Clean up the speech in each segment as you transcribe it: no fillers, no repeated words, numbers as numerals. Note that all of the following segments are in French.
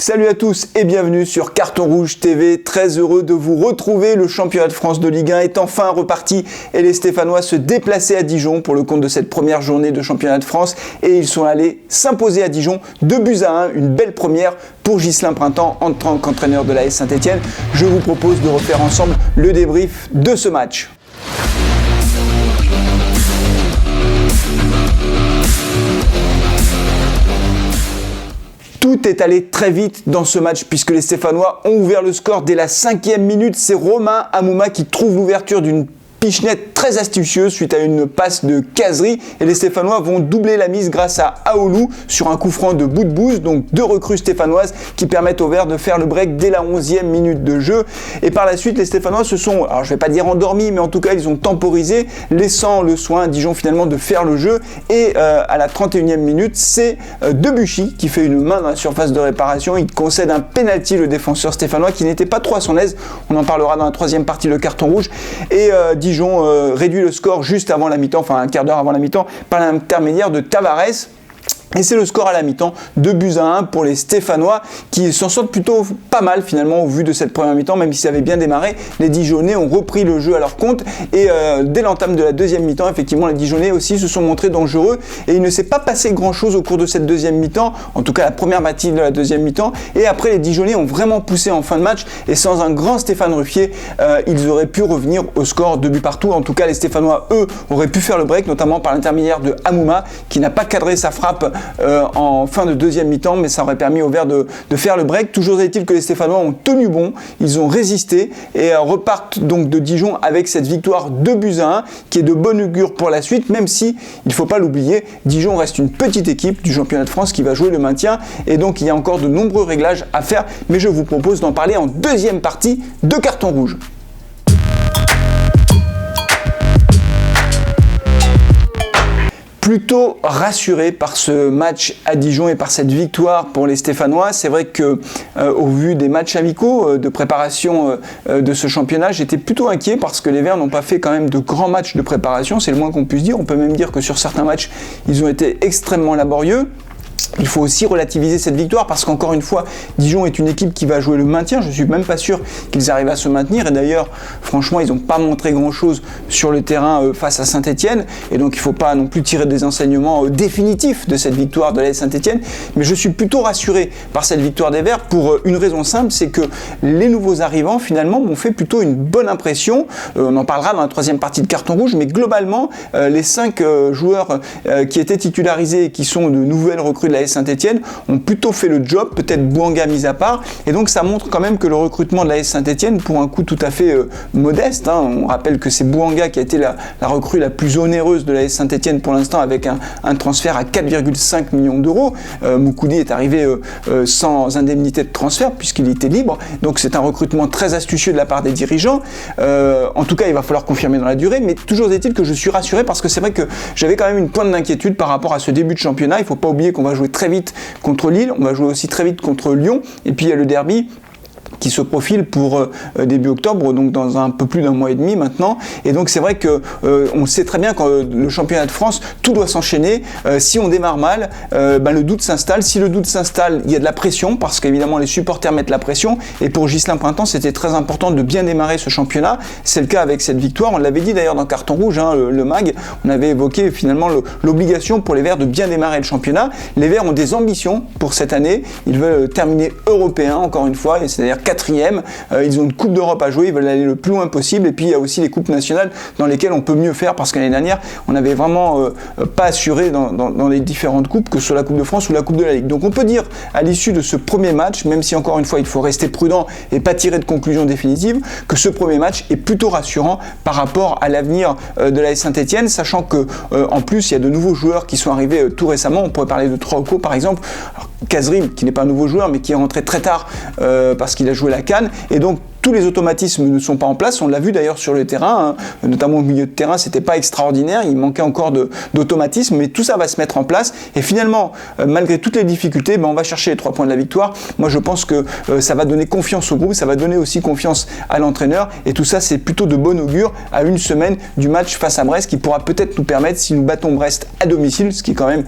Salut à tous et bienvenue sur Carton Rouge TV. Très heureux de vous retrouver. Le championnat de France de Ligue 1 est enfin reparti et les Stéphanois se déplaçaient à Dijon pour le compte de cette première journée de championnat de France et ils sont allés s'imposer à Dijon 2-1. Une belle première pour Ghislain Printemps en tant qu'entraîneur de l'AS Saint-Etienne. Je vous propose de refaire ensemble le débrief de ce match. Tout est allé très vite dans ce match puisque les Stéphanois ont ouvert le score dès la 5e minute. C'est Romain Amouma qui trouve l'ouverture d'une pichenette très astucieuse suite à une passe de Kazri et les Stéphanois vont doubler la mise grâce à Aoulou sur un coup franc de Boudbouz, donc deux recrues stéphanoises qui permettent aux Verts de faire le break dès la 11e minute de jeu. Et par la suite, les Stéphanois se sont, alors je vais pas dire endormis, mais en tout cas ils ont temporisé, laissant le soin à Dijon finalement de faire le jeu. Et à la 31e minute, c'est Debuchy qui fait une main dans la surface de réparation. Il concède un penalty, le défenseur stéphanois qui n'était pas trop à son aise. On en parlera dans la troisième partie, le carton rouge. Et Dijon réduit le score juste avant la mi-temps, enfin un quart d'heure avant la mi-temps, par l'intermédiaire de Tavares. Et c'est le score à la mi-temps, 2-1 pour les Stéphanois qui s'en sortent plutôt pas mal finalement au vu de cette première mi-temps, même si ça avait bien démarré. Les Dijonnais ont repris le jeu à leur compte et dès l'entame de la deuxième mi-temps, effectivement les Dijonnais aussi se sont montrés dangereux et il ne s'est pas passé grand-chose au cours de cette deuxième mi-temps, en tout cas la première partie de la deuxième mi-temps. Et après les Dijonnais ont vraiment poussé en fin de match et sans un grand Stéphane Ruffier, ils auraient pu revenir au score 2 buts partout. En tout cas les Stéphanois, eux, auraient pu faire le break, notamment par l'intermédiaire de Amouma qui n'a pas cadré sa frappe en fin de deuxième mi-temps, mais ça aurait permis aux Verts de faire le break. Toujours est-il que les Stéphanois ont tenu bon, ils ont résisté et repartent donc de Dijon avec cette victoire 2-1 qui est de bon augure pour la suite, même si, il ne faut pas l'oublier, Dijon reste une petite équipe du championnat de France qui va jouer le maintien et donc il y a encore de nombreux réglages à faire, mais je vous propose d'en parler en deuxième partie de Carton Rouge. Plutôt rassuré par ce match à Dijon et par cette victoire pour les Stéphanois. C'est vrai que au vu des matchs amicaux de préparation de ce championnat, j'étais plutôt inquiet parce que les Verts n'ont pas fait quand même de grands matchs de préparation, c'est le moins qu'on puisse dire. On peut même dire que sur certains matchs, ils ont été extrêmement laborieux. Il faut aussi relativiser cette victoire parce qu'encore une fois, Dijon est une équipe qui va jouer le maintien. Je ne suis même pas sûr qu'ils arrivent à se maintenir. Et d'ailleurs, franchement, ils n'ont pas montré grand-chose sur le terrain face à Saint-Etienne. Et donc, il ne faut pas non plus tirer des enseignements définitifs de cette victoire de l'AS Saint-Etienne. Mais je suis plutôt rassuré par cette victoire des Verts pour une raison simple, c'est que les nouveaux arrivants, finalement, m'ont fait plutôt une bonne impression. On en parlera dans la troisième partie de Carton Rouge. Mais globalement, les 5 joueurs qui étaient titularisés et qui sont de nouvelles recrues de l'AS Saint-Etienne ont plutôt fait le job, peut-être Bouanga mis à part, et donc ça montre quand même que le recrutement de l'AS Saint-Etienne, pour un coût tout à fait modeste, on rappelle que c'est Bouanga qui a été la recrue la plus onéreuse de l'AS Saint-Etienne pour l'instant avec un transfert à 4,5 millions d'euros. Moukoudi est arrivé sans indemnité de transfert puisqu'il était libre, donc c'est un recrutement très astucieux de la part des dirigeants. En tout cas, il va falloir confirmer dans la durée, mais toujours est-il que je suis rassuré parce que c'est vrai que j'avais quand même une pointe d'inquiétude par rapport à ce début de championnat. Il ne faut pas oublier qu'on va jouer très vite contre Lille, on va jouer aussi très vite contre Lyon, et puis il y a le derby qui se profile pour début octobre, donc dans un peu plus d'un mois et demi maintenant. Et donc c'est vrai que on sait très bien que le championnat de France, tout doit s'enchaîner. Si on démarre mal, le doute s'installe. Si le doute s'installe, il y a de la pression, parce qu'évidemment les supporters mettent la pression. Et pour Ghislain Printemps, c'était très important de bien démarrer ce championnat. C'est le cas avec cette victoire. On l'avait dit d'ailleurs dans Carton Rouge, le MAG, on avait évoqué finalement l'obligation pour les Verts de bien démarrer le championnat. Les Verts ont des ambitions pour cette année. Ils veulent terminer européen, encore une fois, c'est-à-dire 4e, ils ont une Coupe d'Europe à jouer, ils veulent aller le plus loin possible, et puis il y a aussi les Coupes nationales dans lesquelles on peut mieux faire, parce qu'année dernière, on n'avait vraiment pas assuré dans les différentes coupes, que ce soit la Coupe de France ou la Coupe de la Ligue. Donc on peut dire, à l'issue de ce premier match, même si encore une fois il faut rester prudent et pas tirer de conclusion définitive, que ce premier match est plutôt rassurant par rapport à l'avenir de l'AS Saint-Etienne, sachant que en plus il y a de nouveaux joueurs qui sont arrivés tout récemment. On pourrait parler de Trauco par exemple. Alors, Kazri, qui n'est pas un nouveau joueur mais qui est rentré très tard parce qu'il a joué la CAN, et donc tous les automatismes ne sont pas en place. On l'a vu d'ailleurs sur le terrain, hein, notamment au milieu de terrain, c'était pas extraordinaire. Il manquait encore d'automatisme, mais tout ça va se mettre en place. Et finalement, malgré toutes les difficultés, on va chercher les 3 points de la victoire. Moi, je pense que ça va donner confiance au groupe, ça va donner aussi confiance à l'entraîneur. Et tout ça, c'est plutôt de bon augure à une semaine du match face à Brest, qui pourra peut-être nous permettre, si nous battons Brest à domicile, ce qui quand même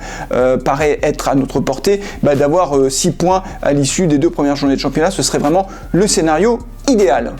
paraît être à notre portée, d'avoir 6 points à l'issue des 2 premières journées de championnat. Ce serait vraiment le scénario idéal.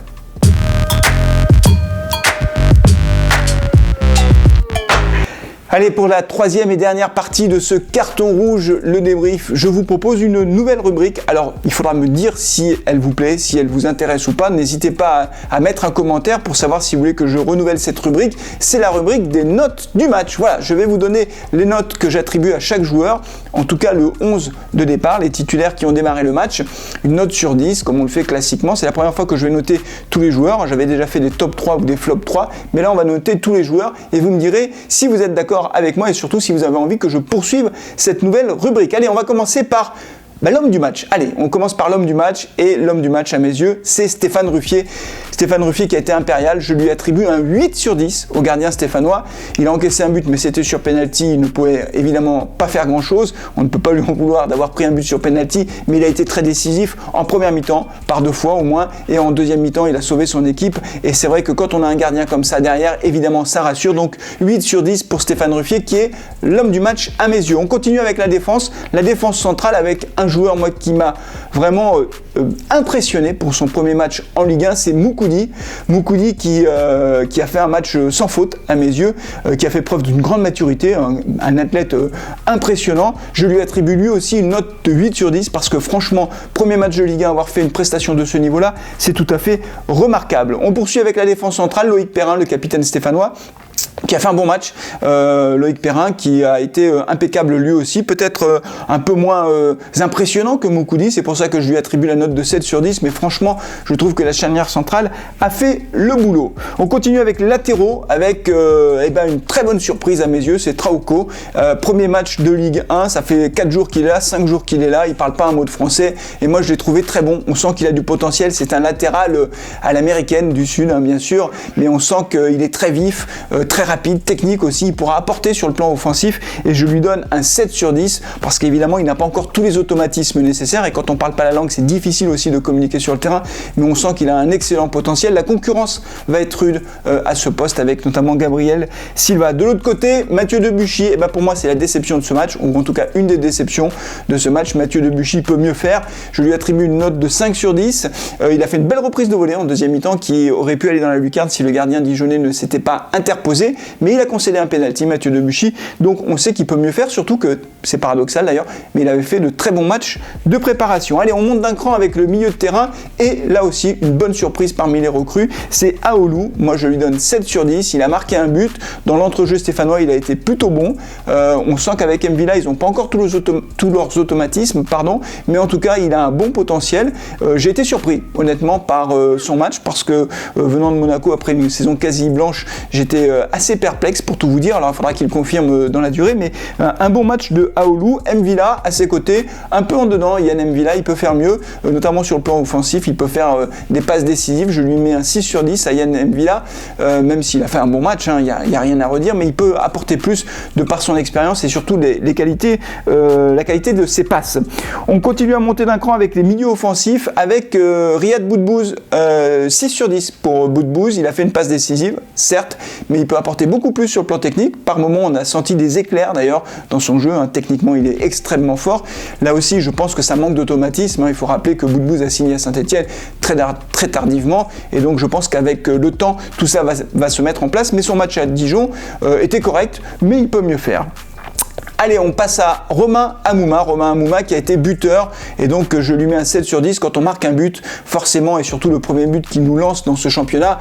Allez, pour la 3e et dernière partie de ce carton rouge, le débrief, je vous propose une nouvelle rubrique. Alors, il faudra me dire si elle vous plaît, si elle vous intéresse ou pas. N'hésitez pas à mettre un commentaire pour savoir si vous voulez que je renouvelle cette rubrique. C'est la rubrique des notes du match. Voilà, je vais vous donner les notes que j'attribue à chaque joueur. En tout cas, le 11 de départ, les titulaires qui ont démarré le match. Une note sur 10, comme on le fait classiquement. C'est la première fois que je vais noter tous les joueurs. J'avais déjà fait des top 3 ou des flop 3. Mais là, on va noter tous les joueurs. Et vous me direz si vous êtes d'accord avec moi et surtout si vous avez envie que je poursuive cette nouvelle rubrique. Allez, on va commencer par l'homme du match. Allez, on commence par l'homme du match et l'homme du match à mes yeux, c'est Stéphane Ruffier. Stéphane Ruffier qui a été impérial, je lui attribue un 8 sur 10 au gardien stéphanois. Il a encaissé un but mais c'était sur penalty, il ne pouvait évidemment pas faire grand chose. On ne peut pas lui en vouloir d'avoir pris un but sur penalty, mais il a été très décisif en première mi-temps, par 2 fois au moins, et en deuxième mi-temps il a sauvé son équipe. Et c'est vrai que quand on a un gardien comme ça derrière, évidemment ça rassure. Donc 8 sur 10 pour Stéphane Ruffier qui est l'homme du match à mes yeux. On continue avec la défense centrale avec un joueur moi qui m'a vraiment impressionné pour son premier match en Ligue 1, c'est Moukoudi qui a fait un match sans faute à mes yeux, qui a fait preuve d'une grande maturité, un athlète impressionnant. Je lui attribue lui aussi une note de 8 sur 10 parce que franchement, premier match de Ligue 1, avoir fait une prestation de ce niveau-là, c'est tout à fait remarquable. On poursuit avec la défense centrale, Loïc Perrin, le capitaine stéphanois, qui a fait un bon match, Loïc Perrin qui a été impeccable lui aussi, peut-être un peu moins impressionnant que Moukoudi, c'est pour ça que je lui attribue la note de 7 sur 10, mais franchement je trouve que la charnière centrale a fait le boulot. On continue avec les latéraux, avec une très bonne surprise à mes yeux, c'est Trauco, premier match de Ligue 1, ça fait 4 jours qu'il est là, 5 jours qu'il est là, il parle pas un mot de français, et moi je l'ai trouvé très bon, on sent qu'il a du potentiel, c'est un latéral à l'américaine du Sud, bien sûr, mais on sent qu'il est très vif, très rapide, technique aussi, il pourra apporter sur le plan offensif et je lui donne un 7 sur 10 parce qu'évidemment il n'a pas encore tous les automatismes nécessaires et quand on parle pas la langue c'est difficile aussi de communiquer sur le terrain, mais on sent qu'il a un excellent potentiel. La concurrence va être rude à ce poste avec notamment Gabriel Silva. De l'autre côté, Mathieu Debuchy, pour moi c'est la déception de ce match, ou en tout cas une des déceptions de ce match. Mathieu Debuchy peut mieux faire, je lui attribue une note de 5 sur 10, il a fait une belle reprise de volée en deuxième mi-temps qui aurait pu aller dans la lucarne si le gardien dijonnais ne s'était pas interposé, mais il a concédé un penalty, Mathieu Debuchy, donc on sait qu'il peut mieux faire, surtout que, c'est paradoxal d'ailleurs, mais il avait fait de très bons matchs de préparation. Allez, on monte d'un cran avec le milieu de terrain, et là aussi, une bonne surprise parmi les recrues, c'est Aoulou, moi je lui donne 7 sur 10, il a marqué un but, dans l'entrejeu stéphanois il a été plutôt bon, on sent qu'avec Mvila ils n'ont pas encore tous leurs automatismes, mais en tout cas il a un bon potentiel. J'ai été surpris honnêtement par son match, parce que venant de Monaco après une saison quasi blanche, j'étais assez perplexe pour tout vous dire, alors il faudra qu'il confirme dans la durée, mais un bon match de Aoulou. Mvila à ses côtés, un peu en dedans, Yann Mvila, il peut faire mieux, notamment sur le plan offensif, il peut faire des passes décisives, je lui mets un 6 sur 10 à Yann Mvila, même s'il a fait un bon match, il n'y a rien à redire, mais il peut apporter plus de par son expérience et surtout la qualité de ses passes. On continue à monter d'un cran avec les milieux offensifs, avec Riyad Boudbouz, 6 sur 10 pour Boudbouz, il a fait une passe décisive, certes, mais il peut apporter beaucoup plus sur le plan technique. Par moments, on a senti des éclairs d'ailleurs dans son jeu. Techniquement, il est extrêmement fort. Là aussi, je pense que ça manque d'automatisme. Il faut rappeler que Boudbouz a signé à Saint-Etienne très tardivement. Et donc, je pense qu'avec le temps, tout ça va se mettre en place. Mais son match à Dijon était correct, mais il peut mieux faire. Allez, on passe à Romain Hamouma qui a été buteur, et donc je lui mets un 7 sur 10. Quand on marque un but, forcément, et surtout le premier but qui nous lance dans ce championnat,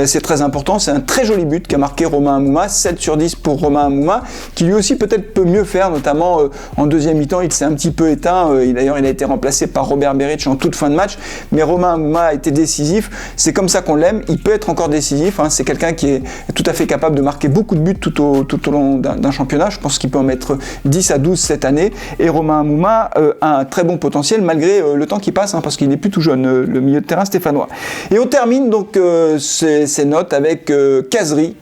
c'est très important, c'est un très joli but qu'a marqué Romain Hamouma, 7 sur 10 pour Romain Hamouma, qui lui aussi peut-être peut mieux faire, notamment en deuxième mi-temps, il s'est un petit peu éteint, d'ailleurs il a été remplacé par Robert Beric en toute fin de match, mais Romain Hamouma a été décisif, c'est comme ça qu'on l'aime, il peut être encore décisif, c'est quelqu'un qui est tout à fait capable de marquer beaucoup de buts tout au long d'un championnat, je pense qu'il peut en mettre être 10 à 12 cette année. Et Romain Hamouma a un très bon potentiel malgré le temps qui passe, hein, parce qu'il n'est plus tout jeune, le milieu de terrain stéphanois. Et on termine donc ces notes avec Khazri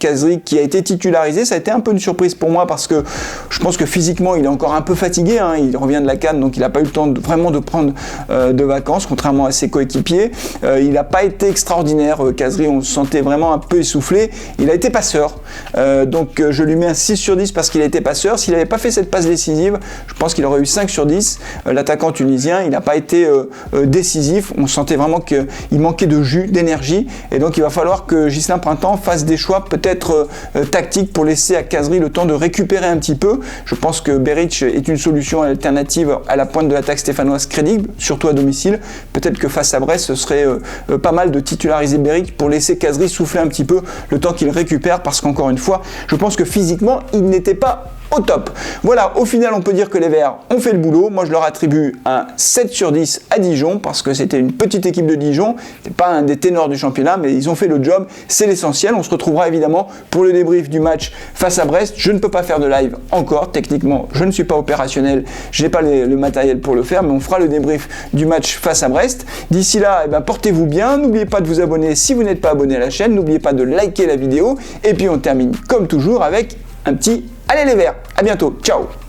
qui a été titularisé. Ça a été un peu une surprise pour moi parce que je pense que physiquement il est encore un peu fatigué, hein. Il revient de la CAN, donc il n'a pas eu le temps vraiment de prendre de vacances, contrairement à ses coéquipiers. Il n'a pas été extraordinaire, Khazri, on se sentait vraiment un peu essoufflé. Il a été passeur, donc je lui mets un 6 sur 10 parce qu'il a été passeur. S'il n'avait pas fait cette passe décisive, je pense qu'il aurait eu 5 sur 10. L'attaquant tunisien, il n'a pas été décisif. On sentait vraiment qu'il manquait de jus, d'énergie, et donc il va falloir que Ghislain Printemps fasse des choix peut-être tactiques pour laisser à Khazri le temps de récupérer un petit peu. Je pense que Berić est une solution alternative à la pointe de l'attaque stéphanoise crédible, surtout à domicile. Peut-être que face à Brest, ce serait pas mal de titulariser Berić pour laisser Khazri souffler un petit peu le temps qu'il récupère, parce qu'encore une fois, je pense que physiquement, il n'était pas au top. Voilà, au final, on peut dire que les Verts ont fait le boulot. Moi, je leur attribue un 7 sur 10 à Dijon, parce que c'était une petite équipe de Dijon. C'est pas un des ténors du championnat, mais ils ont fait le job. C'est l'essentiel. On se retrouvera évidemment pour le débrief du match face à Brest. Je ne peux pas faire de live encore. Techniquement, je ne suis pas opérationnel. Je n'ai pas le matériel pour le faire, mais on fera le débrief du match face à Brest. D'ici là, portez-vous bien. N'oubliez pas de vous abonner si vous n'êtes pas abonné à la chaîne. N'oubliez pas de liker la vidéo. Et puis, on termine comme toujours avec un petit allez les Verts, à bientôt, ciao.